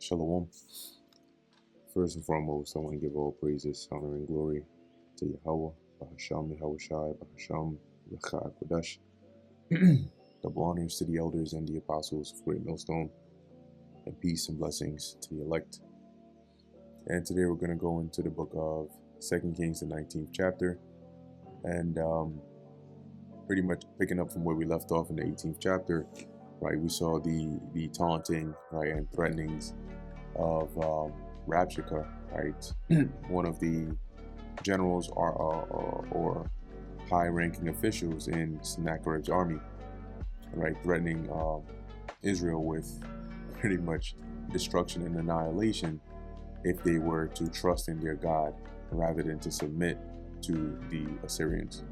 Shalom. First and foremost, I want to give all praises, honor, and glory to Yahweh, Bahasham, Yahweh Shai, Bahasham, Lecha Kodesh. Double honors to the elders and the apostles of Great Millstone, and peace and blessings to the elect. And today we're going to go into the book of 2 Kings, the 19th chapter, and pretty much picking up from where we left off in the 18th chapter. Right, we saw the taunting, right, and threatenings of Rabshakeh, right, one of the generals or high-ranking officials in Sennacherib's army, right, threatening Israel with pretty much destruction and annihilation if they were to trust in their God rather than to submit to the Assyrians.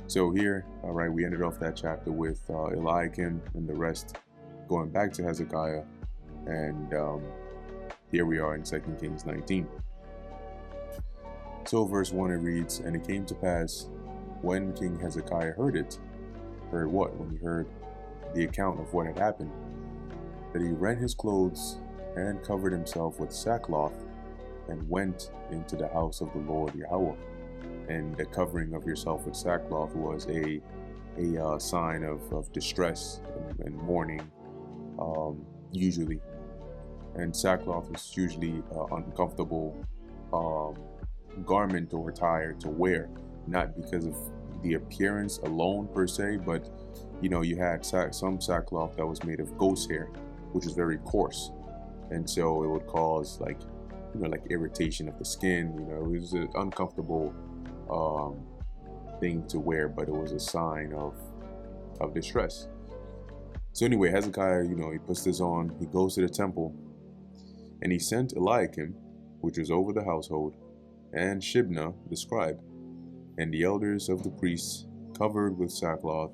So here, all right, we ended off that chapter with Eliakim and the rest going back to Hezekiah, and here we are in 2 Kings 19. So verse 1, it reads, "And it came to pass, when King Hezekiah heard it," heard what? When he heard the account of what had happened, "that he rent his clothes and covered himself with sackcloth and went into the house of the Lord Yahweh." And the covering of yourself with sackcloth was a sign of distress and mourning, usually. And sackcloth was usually uncomfortable garment or attire to wear, not because of the appearance alone per se, but you had some sackcloth that was made of goat's hair, which is very coarse, and so it would cause like irritation of the skin. It was an uncomfortable thing to wear, but it was a sign of distress. So anyway, Hezekiah, he puts this on, he goes to the temple, and he sent Eliakim, which was over the household, and Shebna the scribe, and the elders of the priests, covered with sackcloth,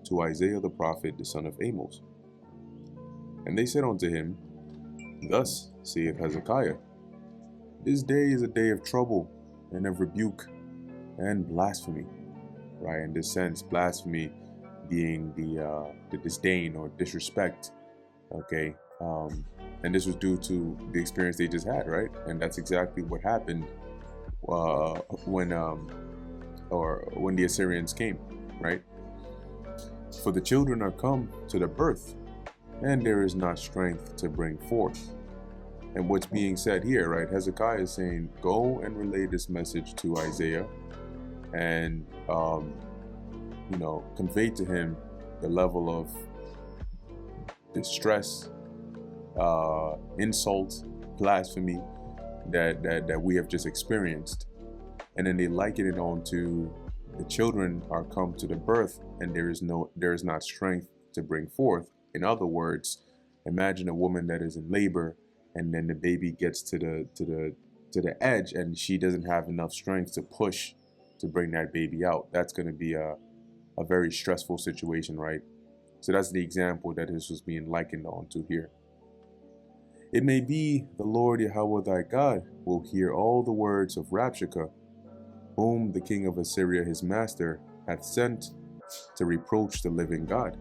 to Isaiah the prophet, the son of Amos. And they said unto him, Thus saith Hezekiah, This day is a day of trouble, and of rebuke, and blasphemy. Right, in this sense, blasphemy being the disdain or disrespect. Okay, and this was due to the experience they just had, right? And that's exactly what happened when the Assyrians came, right? "For the children are come to the birth, and there is not strength to bring forth." And what's being said here, right? Hezekiah is saying, go and relay this message to Isaiah, and convey to him the level of distress, insult, blasphemy that we have just experienced. And then they liken it on to the children are come to the birth, and there is not strength to bring forth. In other words, imagine a woman that is in labor, and then the baby gets to the edge, and she doesn't have enough strength to push to bring that baby out. That's going to be a very stressful situation, right? So that's the example that this was being likened on to here. "It may be the Lord Yahweh thy God will hear all the words of Rabshakeh, whom the king of Assyria his master hath sent to reproach the living God,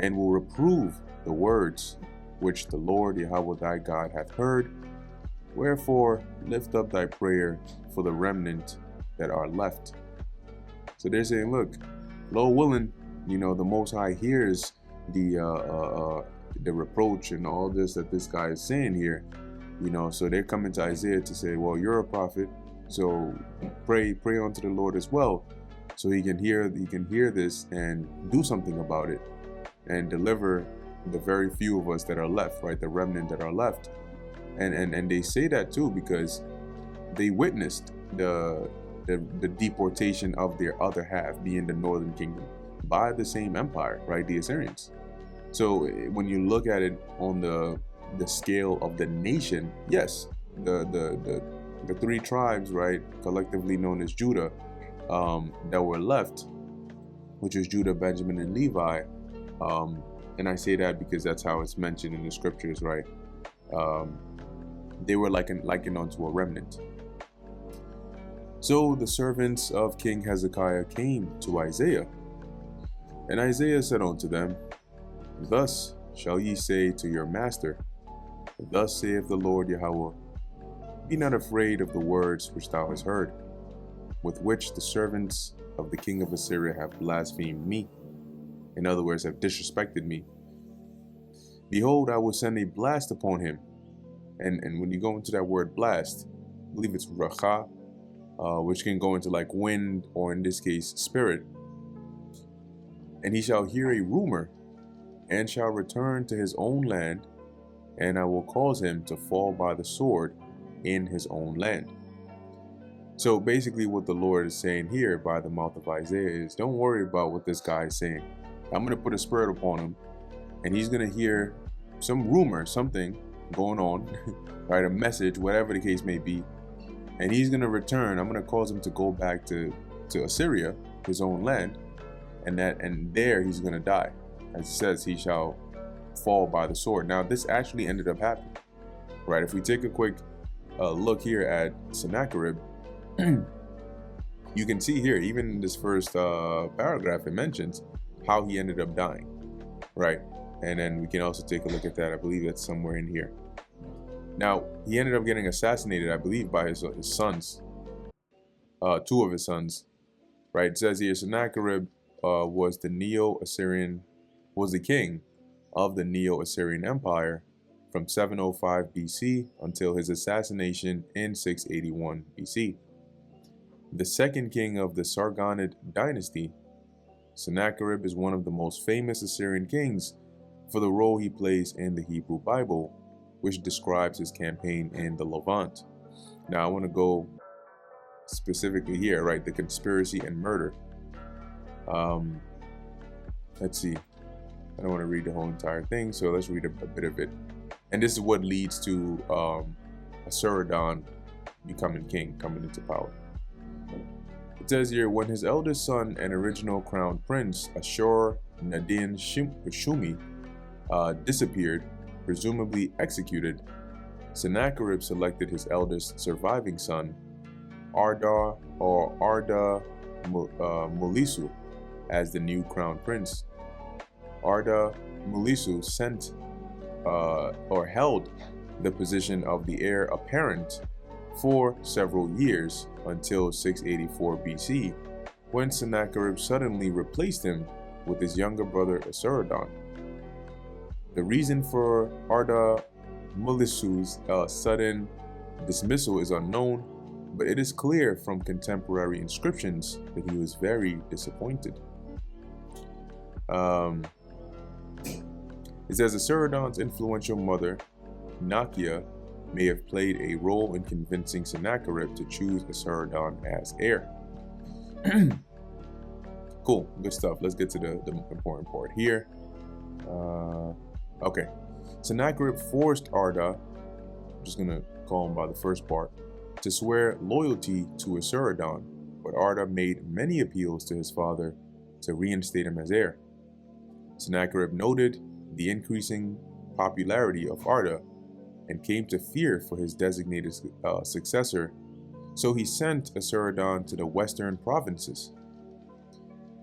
and will reprove the words which the Lord Yahweh thy God hath heard. Wherefore lift up thy prayer for the remnant that are left." So they're saying, look, lo willing, the Most High hears the reproach and all this that this guy is saying here, so they're coming to Isaiah to say, well, you're a prophet, so pray unto the Lord as well, so he can hear this and do something about it and deliver the very few of us that are left, right, the remnant that are left. And they say that too because they witnessed the deportation of their other half, being the northern kingdom, by the same empire, right, the Assyrians. So when you look at it on the scale of the nation, yes, the three tribes, right, collectively known as Judah, that were left, which is Judah, Benjamin, and Levi, and I say that because that's how it's mentioned in the scriptures, right? They were likened onto a remnant. So the servants of King Hezekiah came to Isaiah, and Isaiah said unto them, Thus shall ye say to your master, Thus saith the Lord Yahweh, be not afraid of the words which thou hast heard, with which the servants of the king of Assyria have blasphemed me. In other words, have disrespected me. Behold, I will send a blast upon him. And when you go into that word blast, I believe it's racha, which can go into like wind, or in this case, spirit. And he shall hear a rumor, and shall return to his own land, and I will cause him to fall by the sword in his own land. So basically what the Lord is saying here by the mouth of Isaiah is, don't worry about what this guy is saying. I'm going to put a spirit upon him, and he's going to hear some rumor, something going on, right? A message, whatever the case may be. And he's going to return. I'm going to cause him to go back to Assyria, his own land. And there he's going to die. As it says, he shall fall by the sword. Now, this actually ended up happening, right? If we take a quick look here at Sennacherib, you can see here, even in this first paragraph, it mentions how he ended up dying, right? And then we can also take a look at that. I believe that's somewhere in here. Now, he ended up getting assassinated, I believe, by his sons, two of his sons, right? It says here, Sennacherib was the king of the Neo-Assyrian Empire from 705 BC until his assassination in 681 BC. The second king of the Sargonid dynasty, Sennacherib is one of the most famous Assyrian kings for the role he plays in the Hebrew Bible, which describes his campaign in the Levant. Now I want to go specifically here, right? The conspiracy and murder. Let's see. I don't want to read the whole entire thing, so let's read a bit of it. And this is what leads to Esarhaddon becoming king, coming into power. It says here, when his eldest son and original crown prince, Ashur-nadin Shumi, disappeared, presumably executed, Sennacherib selected his eldest surviving son, Arda Mulisu, as the new crown prince. Arda Mulisu held the position of the heir apparent for several years until 684 BC, when Sennacherib suddenly replaced him with his younger brother Esarhaddon. The reason for Arda Mulisu's sudden dismissal is unknown, but it is clear from contemporary inscriptions that he was very disappointed. It says Esarhaddon's influential mother, Nakia, may have played a role in convincing Sennacherib to choose Esarhaddon as heir. Cool, good stuff. Let's get to the important part here. Okay, Sennacherib forced Arda, I'm just gonna call him by the first part, to swear loyalty to Esarhaddon, but Arda made many appeals to his father to reinstate him as heir. Sennacherib noted the increasing popularity of Arda and came to fear for his designated successor, so he sent Esarhaddon to the western provinces.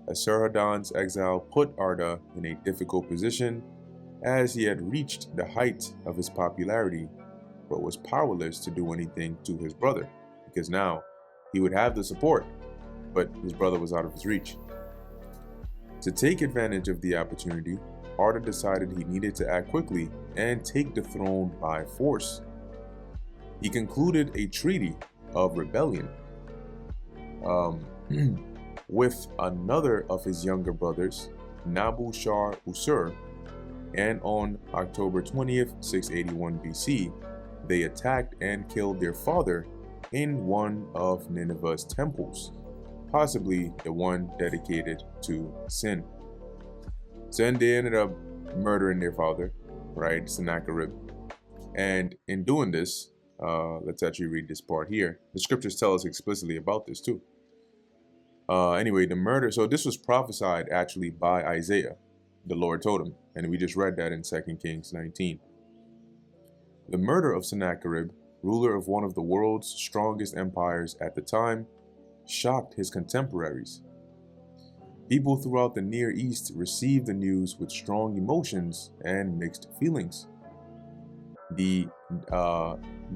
Esarhaddon's exile put Arda in a difficult position, as he had reached the height of his popularity, but was powerless to do anything to his brother, because now he would have the support, but his brother was out of his reach. To take advantage of the opportunity, Arda decided he needed to act quickly and take the throne by force. He concluded a treaty of rebellion with another of his younger brothers, Nabu-shar-ussur, and on October 20th, 681 BC, they attacked and killed their father in one of Nineveh's temples, possibly the one dedicated to sin. So then they ended up murdering their father, right, Sennacherib. And in doing this, let's actually read this part here. The scriptures tell us explicitly about this too. Anyway, the murder, so this was prophesied actually by Isaiah. The Lord told him, and we just read that in 2 Kings 19. The murder of Sennacherib, ruler of one of the world's strongest empires at the time, shocked his contemporaries. People throughout the Near East received the news with strong emotions and mixed feelings. The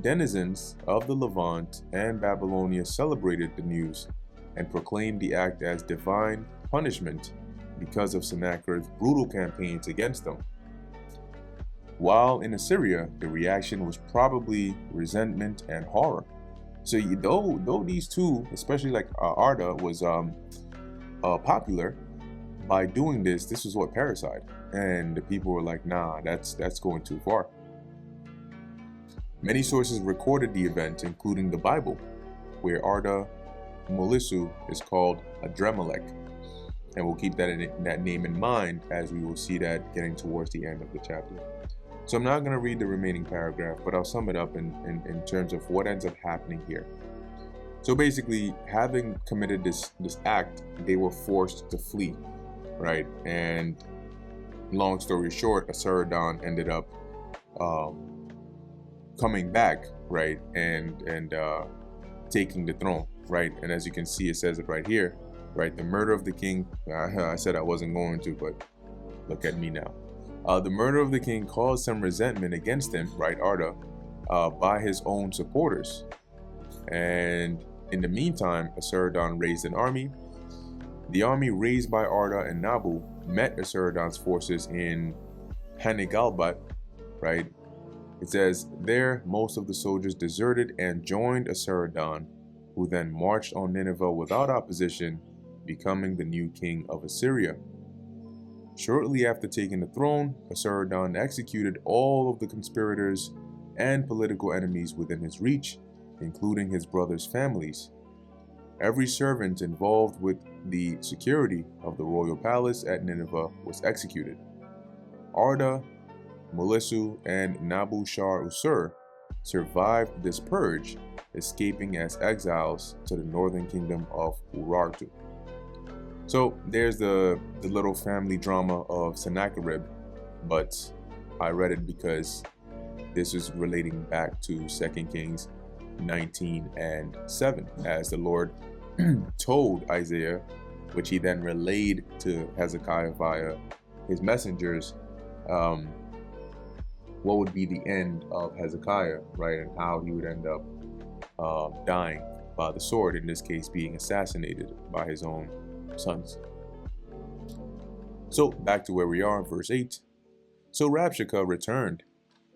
denizens of the Levant and Babylonia celebrated the news and proclaimed the act as divine punishment because of Sennacherib's brutal campaigns against them. While in Assyria, the reaction was probably resentment and horror. So though these two, especially like Arda, was popular, by doing this was what parricide, and the people were like, nah, that's going too far. Many sources recorded the event, including the Bible, where Arda Mulisu is called Adremelech, and we'll keep that name in mind as we will see that getting towards the end of the chapter. So I'm not going to read the remaining paragraph, but I'll sum it up in terms of what ends up happening here. So basically, having committed this act, they were forced to flee, right? And long story short, Esarhaddon ended up coming back, right, and taking the throne, right? And as you can see, it says it right here, right? The murder of the king. I said I wasn't going to, but look at me now. The murder of the king caused some resentment against him, right, Arda, by his own supporters. And in the meantime, Esarhaddon raised an army. The army raised by Arda and Nabu met Esarhaddon's forces in Hanigalbat, right? It says, there most of the soldiers deserted and joined Esarhaddon, who then marched on Nineveh without opposition, becoming the new king of Assyria. Shortly after taking the throne, Esarhaddon executed all of the conspirators and political enemies within his reach, including his brothers' families. Every servant involved with the security of the royal palace at Nineveh was executed. Arda, Mulisu, and Nabu-shar-usur survived this purge, escaping as exiles to the northern kingdom of Urartu. So there's the little family drama of Sennacherib, but I read it because this is relating back to 2 Kings 19 and 7, as the Lord told Isaiah, which he then relayed to Hezekiah via his messengers, what would be the end of Hezekiah, right, and how he would end up dying by the sword, in this case being assassinated by his own sons. So back to where we are, verse 8. So Rabshakeh returned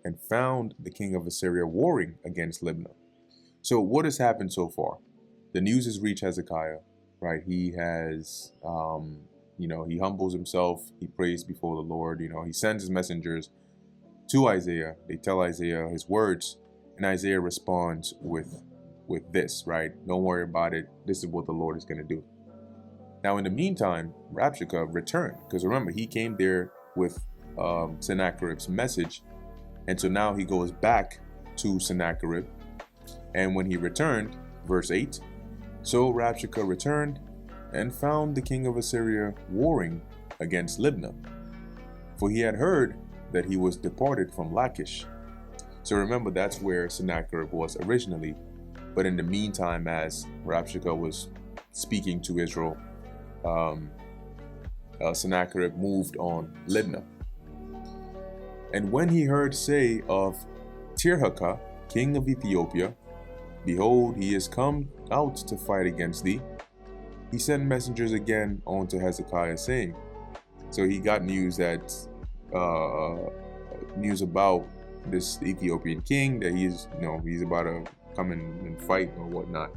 and found the king of Assyria warring against Libnah. So what has happened so far? The news has reached Hezekiah, right? He has, he humbles himself. He prays before the Lord. He sends his messengers to Isaiah. They tell Isaiah his words, and Isaiah responds with this, right? Don't worry about it. This is what the Lord is going to do. Now, in the meantime, Rabshakeh returned, because remember, he came there with Sennacherib's message, and so now he goes back to Sennacherib. And when he returned, verse 8, so Rabshakeh returned and found the king of Assyria warring against Libnah, for he had heard that he was departed from Lachish. So remember, that's where Sennacherib was originally. But in the meantime, as Rabshakeh was speaking to Israel, Sennacherib moved on Libnah. And when he heard say of Tirhakah, king of Ethiopia, behold, he is come out to fight against thee, he sent messengers again unto Hezekiah, saying, so he got news that news about this Ethiopian king, that he's about to come and fight or whatnot.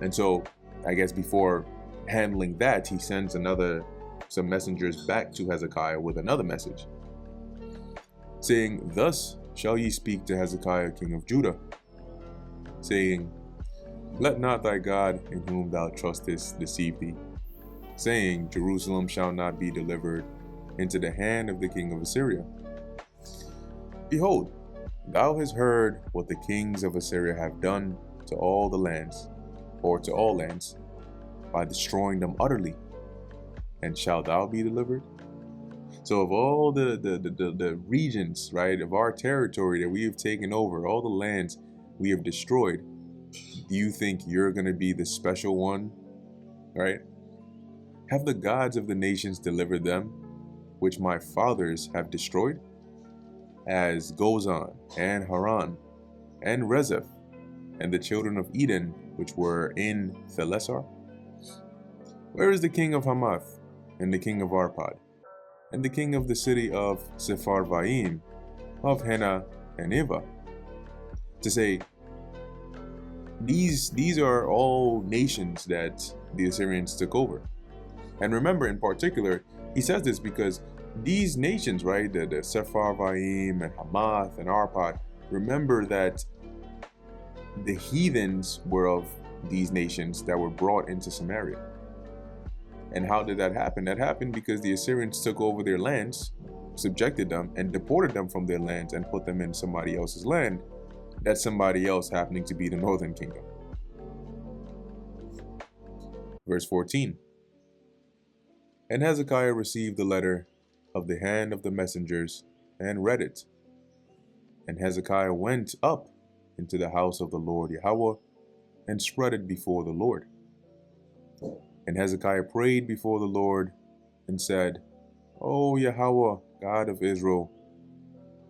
And so I guess before handling that, he sends some messengers back to Hezekiah with another message, saying, thus shall ye speak to Hezekiah king of Judah, saying, let not thy God in whom thou trustest deceive thee, saying, Jerusalem shall not be delivered into the hand of the king of Assyria. Behold, thou hast heard what the kings of Assyria have done to all the lands, or to all lands, by destroying them utterly. And shalt thou be delivered? So of all the regions, right, of our territory that we have taken over, all the lands we have destroyed, do you think you're going to be the special one, right? Have the gods of the nations delivered them, which my fathers have destroyed? as Gozan and Haran and Rezeph and the children of Eden which were in Thelessar? Where is the king of Hamath and the king of Arpad and the king of the city of Sepharvaim, of Hena and Eva? To say, these are all nations that the Assyrians took over. And remember, in particular, he says this because these nations, right, the Sepharvaim and Hamath and Arpad, remember that the heathens were of these nations that were brought into Samaria. And how did that happen? That happened because the Assyrians took over their lands, subjected them, and deported them from their lands and put them in somebody else's land. That somebody else happening to be the northern kingdom. Verse 14. And Hezekiah received the letter of the hand of the messengers and read it. And Hezekiah went up into the house of the Lord Yahweh and spread it before the Lord. And Hezekiah prayed before the Lord and said, O Yahweh, God of Israel,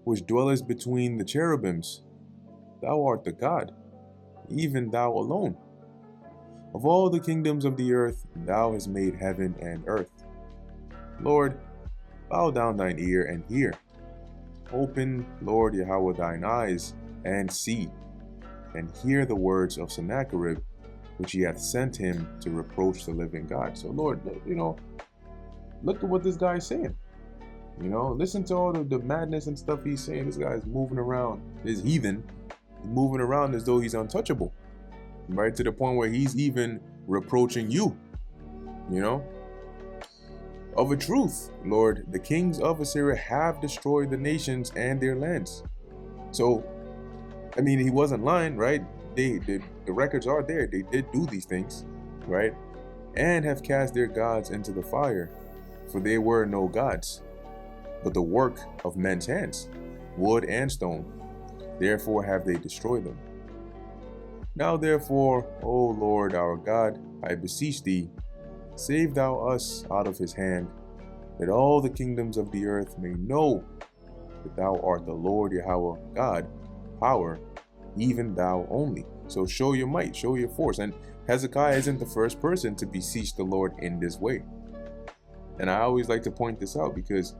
which dwellest between the cherubims, thou art the God, even thou alone. Of all the kingdoms of the earth, thou hast made heaven and earth. Lord, bow down thine ear and hear. Open, Lord Yahweh, thine eyes and see, and hear the words of Sennacherib, which he hath sent him to reproach the living God. So Lord, look at what this guy is saying. Listen to all the madness and stuff he's saying. This guy's moving around, this heathen, moving around as though he's untouchable, right? To the point where he's even reproaching you, Of a truth, Lord, the kings of Assyria have destroyed the nations and their lands. So, he wasn't lying, right? The records are there. They did do these things, right? And have cast their gods into the fire, for they were no gods, but the work of men's hands, wood and stone. Therefore have they destroyed them. Now therefore, O Lord our God, I beseech thee, save thou us out of his hand, that all the kingdoms of the earth may know that thou art the Lord Yahweh God, power, even thou only. So show your might, show your force. And Hezekiah isn't the first person to beseech the Lord in this way. And I always like to point this out because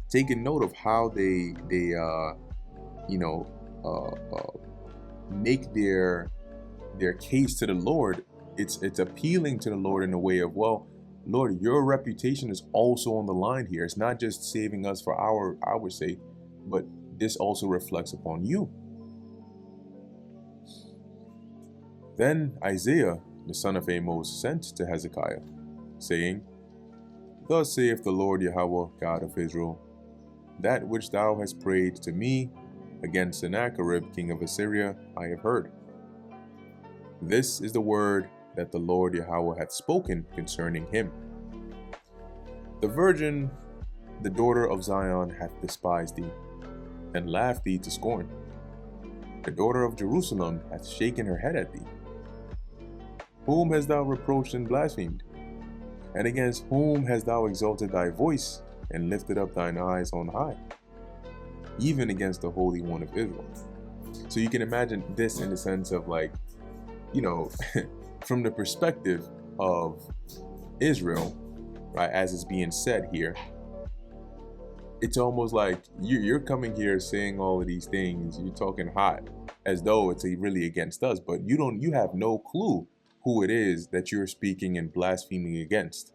taking note of how they make their case to the Lord, it's appealing to the Lord in a way of, well, Lord, your reputation is also on the line here. It's not just saving us for our sake, but this also reflects upon you. Then Isaiah, the son of Amos, sent to Hezekiah, saying, Thus saith the Lord Yahweh, God of Israel, that which thou hast prayed to me against Sennacherib, king of Assyria, I have heard. This is the word that the Lord Yahweh hath spoken concerning him. The virgin, the daughter of Zion, hath despised thee, and laughed thee to scorn. The daughter of Jerusalem hath shaken her head at thee. Whom hast thou reproached and blasphemed? And against whom hast thou exalted thy voice, and lifted up thine eyes on high? Even against the Holy One of Israel. So you can imagine this in the sense of from the perspective of Israel, right, as it's being said here, it's almost like you're coming here saying all of these things, you're talking hot, as though it's really against us, but you have no clue who it is that you're speaking and blaspheming against.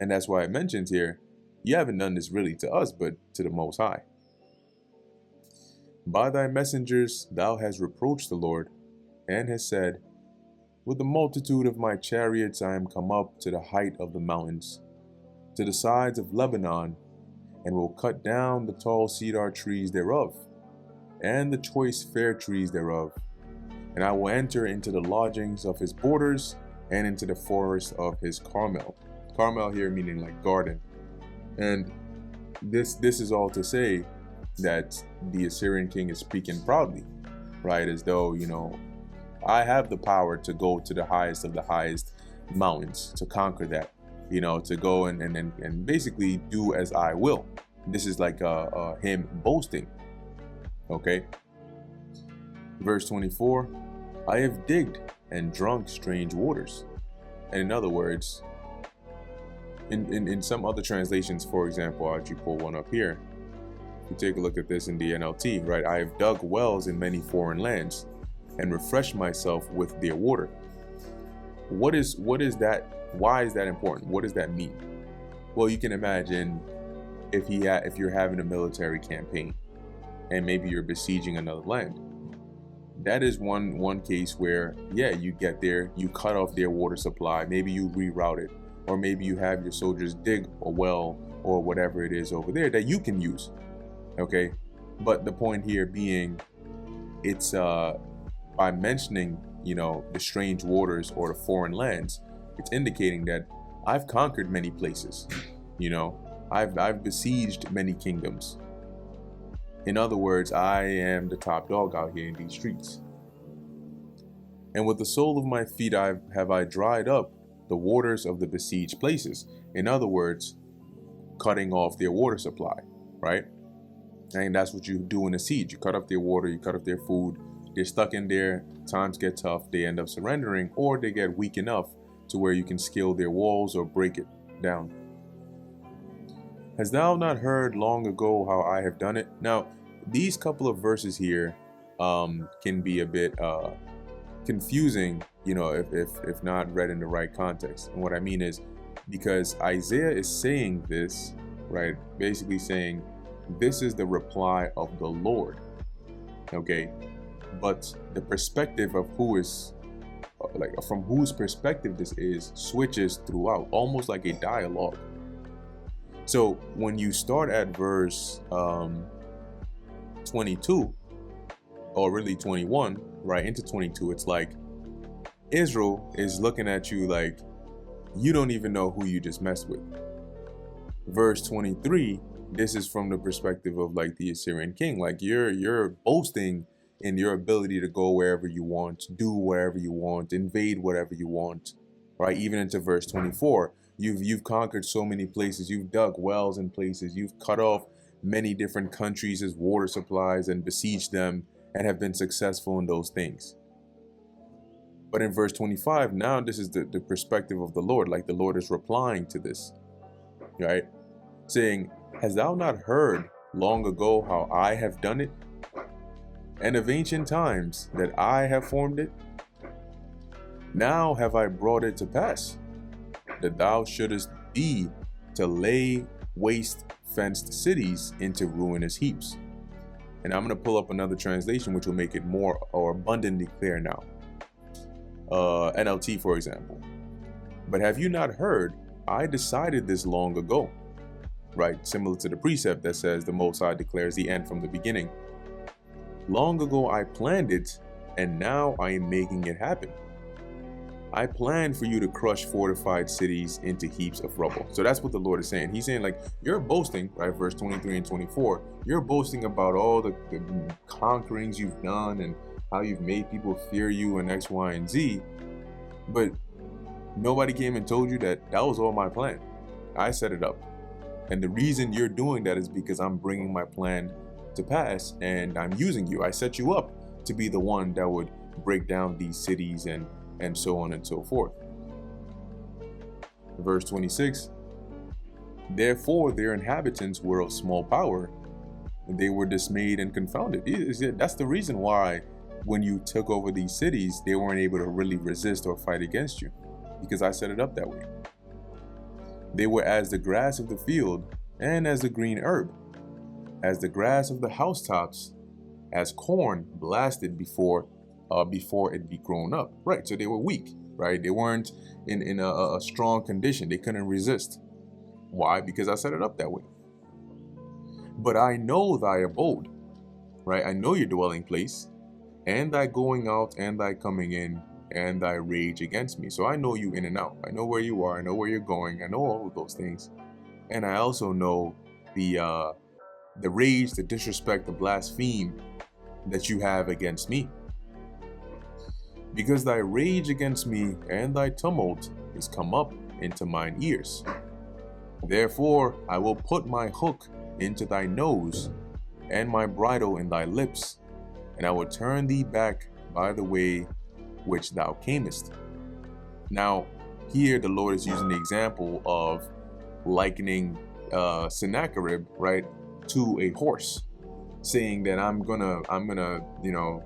And that's why it mentions here, you haven't done this really to us, but to the Most High. By thy messengers thou hast reproached the Lord, and hast said, With the multitude of my chariots I am come up to the height of the mountains, to the sides of Lebanon, and will cut down the tall cedar trees thereof, and the choice fair trees thereof. And I will enter into the lodgings of his borders, and into the forest of his Carmel. Carmel here meaning like garden. And this is all to say that the Assyrian king is speaking proudly, right? As though, I have the power to go to the highest of the highest mountains, to conquer that, to go and basically do as I will. This is like him boasting. Okay. Verse 24, I have digged and drunk strange waters. And in other words, in some other translations, for example, I'll actually pull one up here. If you take a look at this in the NLT, right? I have dug wells in many foreign lands and refreshed myself with their water. What is that? Why is that important? What does that mean? Well, you can imagine if you're having a military campaign and maybe you're besieging another land. That is one case where, yeah, you get there, you cut off their water supply, maybe you reroute it, or maybe you have your soldiers dig a well or whatever it is over there that you can use. Okay, but the point here being, it's by mentioning, you know, the strange waters or the foreign lands, it's indicating that I've conquered many places. You know, I've besieged many kingdoms. In other words, I am the top dog out here in these streets. And with the sole of my feet have I dried up the waters of the besieged places. In other words, cutting off their water supply, right? And that's what you do in a siege. You cut off their water, you cut off their food. They're stuck in there, times get tough, they end up surrendering, or they get weak enough to where you can scale their walls or break it down. Hast thou not heard long ago how I have done it? Now, these couple of verses here can be a bit confusing, you know, if not read in the right context. And what I mean is, because Isaiah is saying this, right? Basically saying, this is the reply of the Lord, okay? But the perspective of who is, like, from whose perspective this is, switches throughout, almost like a dialogue. So when you start at verse 22, or really 21, right into 22, it's like Israel is looking at you like you don't even know who you just messed with. Verse 23, this is from the perspective of like the Assyrian king, like you're boasting in your ability to go wherever you want, do wherever you want, invade whatever you want, right? Even into verse 24. You've conquered so many places, you've dug wells in places, you've cut off many different countries' water supplies and besieged them and have been successful in those things. But in verse 25, now this is the perspective of the Lord, like the Lord is replying to this, right? Saying, hast thou not heard long ago how I have done it? And of ancient times that I have formed it? Now have I brought it to pass, that thou shouldest be to lay waste fenced cities into ruinous heaps. And I'm going to pull up another translation which will make it more or abundantly clear now. NLT, for example. But have you not heard? I decided this long ago. Right? Similar to the precept that says the Most High declares the end from the beginning. Long ago I planned it, and now I am making it happen. I planned for you to crush fortified cities into heaps of rubble. So that's what the Lord is saying. He's saying, like, you're boasting, right? Verse 23 and 24. You're boasting about all the conquerings you've done and how you've made people fear you and X, Y, and Z. But nobody came and told you that that was all my plan. I set it up. And the reason you're doing that is because I'm bringing my plan to pass and I'm using you. I set you up to be the one that would break down these cities and so on and so forth. Verse 26, therefore their inhabitants were of small power, and they were dismayed and confounded. That's the reason why when you took over these cities, they weren't able to really resist or fight against you, because I set it up that way. They were as the grass of the field and as the green herb, as the grass of the housetops, as corn blasted before it be grown up. Right, so they were weak, right? They weren't in a strong condition. They couldn't resist. Why? Because I set it up that way. But I know thy abode, right? I know your dwelling place, and thy going out and thy coming in, and thy rage against me. So I know you in and out. I know where you are. I know where you're going. I know all of those things. And I also know the rage, the disrespect, the blaspheme that you have against me. Because thy rage against me and thy tumult is come up into mine ears. Therefore I will put my hook into thy nose, and my bridle in thy lips, and I will turn thee back by the way which thou camest. Now, here the Lord is using the example of likening Sennacherib, right, to a horse, saying that I'm gonna,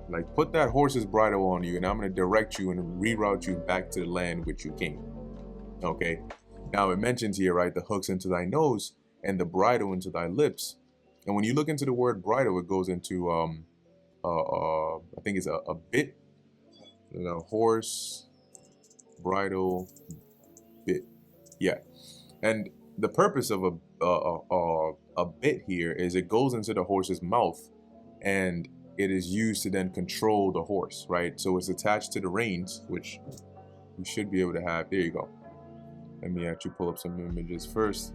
like put that horse's bridle on you, and I'm gonna direct you and reroute you back to the land which you came. Okay. Now it mentions here, right, the hooks into thy nose and the bridle into thy lips. And when you look into the word bridle, it goes into I think it's a bit, horse, bridle, bit. Yeah. And the purpose of a bit here is it goes into the horse's mouth, and it is used to then control the horse, right? So it's attached to the reins, which you should be able to have. There you go. Let me actually pull up some images first.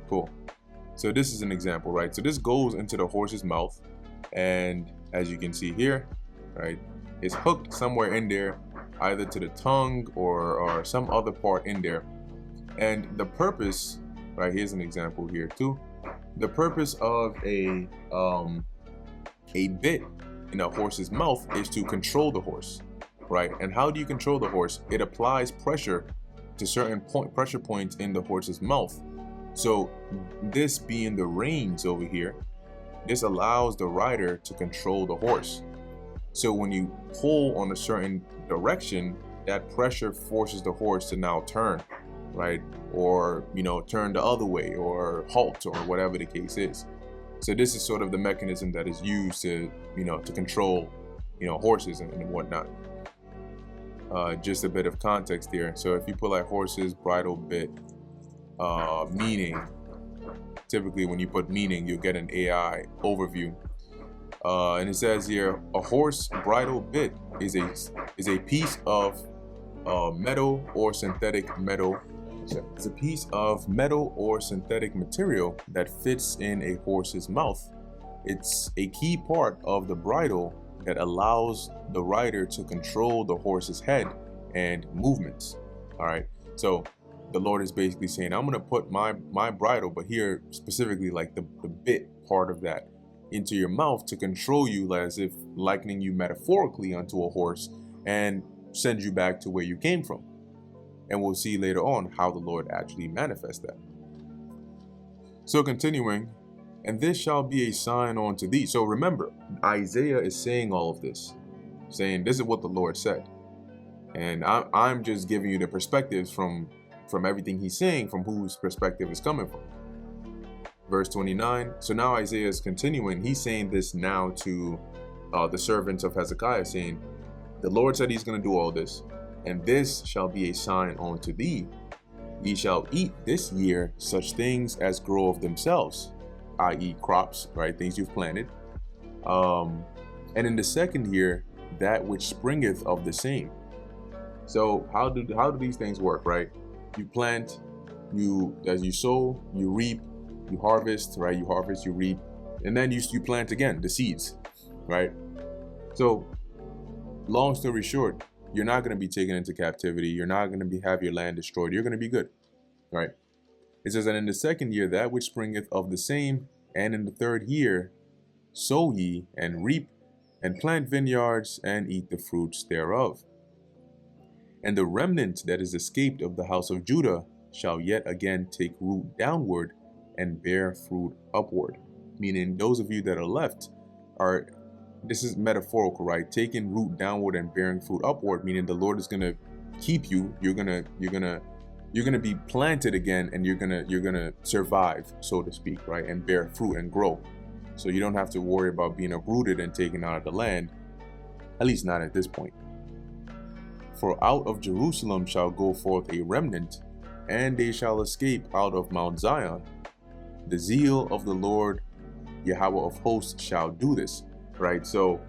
Cool. So this is an example, right? So this goes into the horse's mouth, and as you can see here, right, it's hooked somewhere in there, either to the tongue or some other part in there. And the purpose, right, here's an example here too. The purpose of a bit in a horse's mouth is to control the horse, right? And how do you control the horse? It applies pressure to certain pressure points in the horse's mouth. So this being the reins over here, this allows the rider to control the horse. So when you pull on a certain direction, that pressure forces the horse to now turn, right? Or, turn the other way, or halt, or whatever the case is. So this is sort of the mechanism that is used to, to control, horses and whatnot. Just a bit of context here. So if you put like horses, bridle, bit, meaning, typically when you put meaning, you'll get an AI overview. And it says here, a horse bridle bit is a piece of metal or synthetic metal. It's a piece of metal or synthetic material that fits in a horse's mouth. It's a key part of the bridle that allows the rider to control the horse's head and movements. All right. So the Lord is basically saying, I'm going to put my bridle, but here specifically like the bit part of that, into your mouth to control you, as if likening you metaphorically onto a horse, and send you back to where you came from. And we'll see later on how the Lord actually manifests that. So continuing, and this shall be a sign unto thee. So remember, Isaiah is saying all of this, saying this is what the Lord said. And I'm just giving you the perspectives from everything he's saying, from whose perspective is coming from. Verse 29. So now Isaiah is continuing. He's saying this now to the servants of Hezekiah, saying, the Lord said he's going to do all this, and this shall be a sign unto thee. Ye shall eat this year such things as grow of themselves, i.e. crops, right? Things you've planted. And in the second year, that which springeth of the same. So how do these things work, right? You plant, as you sow, you reap, you harvest, right? You harvest, you reap, and then you plant again, the seeds, right? So long story short, you're not going to be taken into captivity. You're not going to have your land destroyed. You're going to be good, right? It says, and in the second year, that which springeth of the same, and in the third year, sow ye and reap, and plant vineyards and eat the fruits thereof. And the remnant that is escaped of the house of Judah shall yet again take root downward and bear fruit upward. Meaning those of you that are left are, this is metaphorical, right? Taking root downward and bearing fruit upward, meaning the Lord is going to keep you. You're going to be planted again, and you're going to survive, so to speak, right? And bear fruit and grow. So you don't have to worry about being uprooted and taken out of the land, at least not at this point. For out of Jerusalem shall go forth a remnant, and they shall escape out of Mount Zion. The zeal of the Lord Yahweh of hosts shall do this, right? So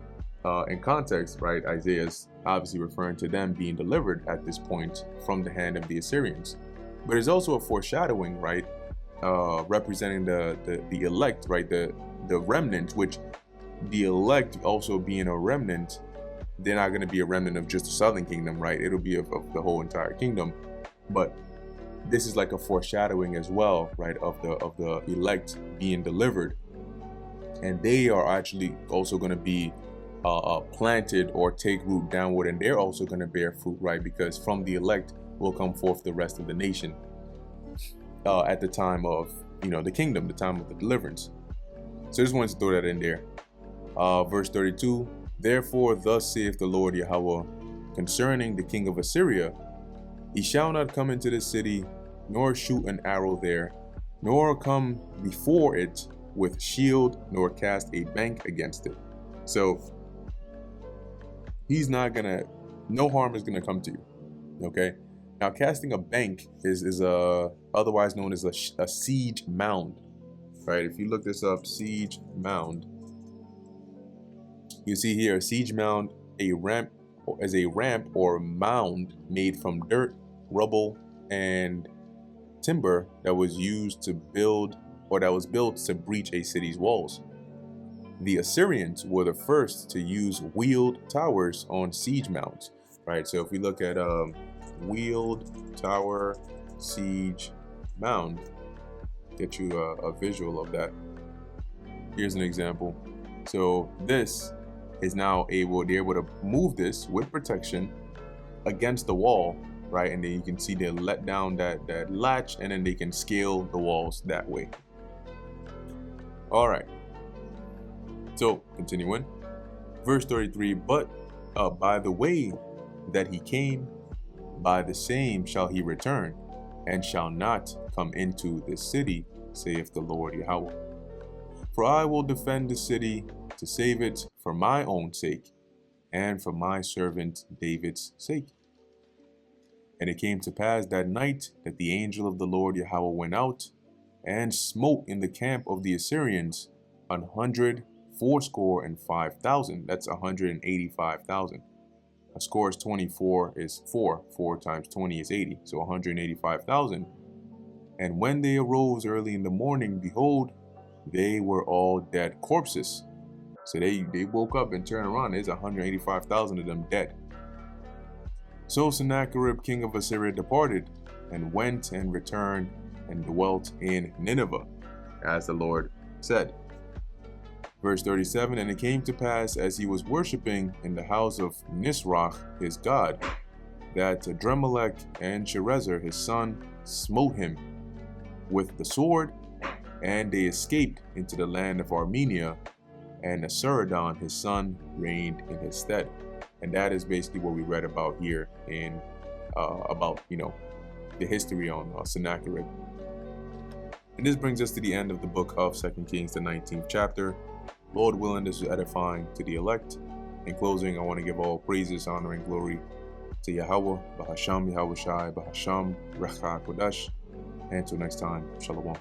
in context, right, Isaiah is obviously referring to them being delivered at this point from the hand of the Assyrians. But it's also a foreshadowing, right, representing the elect, right, the remnant, which the elect also being a remnant. They're not going to be a remnant of just the southern kingdom, right? It'll be of the whole entire kingdom. But this is like a foreshadowing as well, right, of the elect being delivered, and they are actually also going to be planted or take root downward, and they're also going to bear fruit, right? Because from the elect will come forth the rest of the nation at the time of, the kingdom, the time of the deliverance. So I just wanted to throw that in there. Verse 32, therefore thus saith the Lord Yahweh concerning the king of Assyria, he shall not come into the city, nor shoot an arrow there, nor come before it with shield, nor cast a bank against it. So he's not gonna, no harm is gonna come to you. Okay. Now, casting a bank is otherwise known as a siege mound, right? If you look this up, siege mound, you see here a siege mound, a ramp or mound made from dirt, rubble, and timber that was used to build, or that was built to breach a city's walls. The Assyrians were the first to use wheeled towers on siege mounds, right? So if we look at wheeled tower siege mound, get you a visual of that. Here's an example. So this is now they're able to move this with protection against the wall, right? And then you can see they let down that latch, and then they can scale the walls that way. All right. So continuing, verse 33, but by the way that he came, by the same shall he return, and shall not come into this city, saith the Lord Yahweh. For I will defend the city to save it for my own sake, and for my servant David's sake. And it came to pass that night that the angel of the Lord Yahweh went out, and smote in the camp of the Assyrians 185,000. That's 185,000. A score is 24 is 4. 4 times 20 is 80. So 185,000. And when they arose early in the morning, behold, they were all dead corpses. So they woke up and turned around. There's 185,000 of them dead. So Sennacherib, king of Assyria, departed, and went and returned and dwelt in Nineveh, as the Lord said. Verse 37, and it came to pass, as he was worshipping in the house of Nisroch his god, that Adremelech and Sharezer his son smote him with the sword, and they escaped into the land of Armenia, and Esarhaddon his son reigned in his stead. And that is basically what we read about here in about the history on Sennacherib. And this brings us to the end of the book of 2 Kings, the 19th chapter. Lord willing, this is edifying to the elect. In closing, I want to give all praises, honor, and glory to Yahweh, Bahasham Yahweh Shai, Bahasham Recha Kodesh. And until next time, Shalom.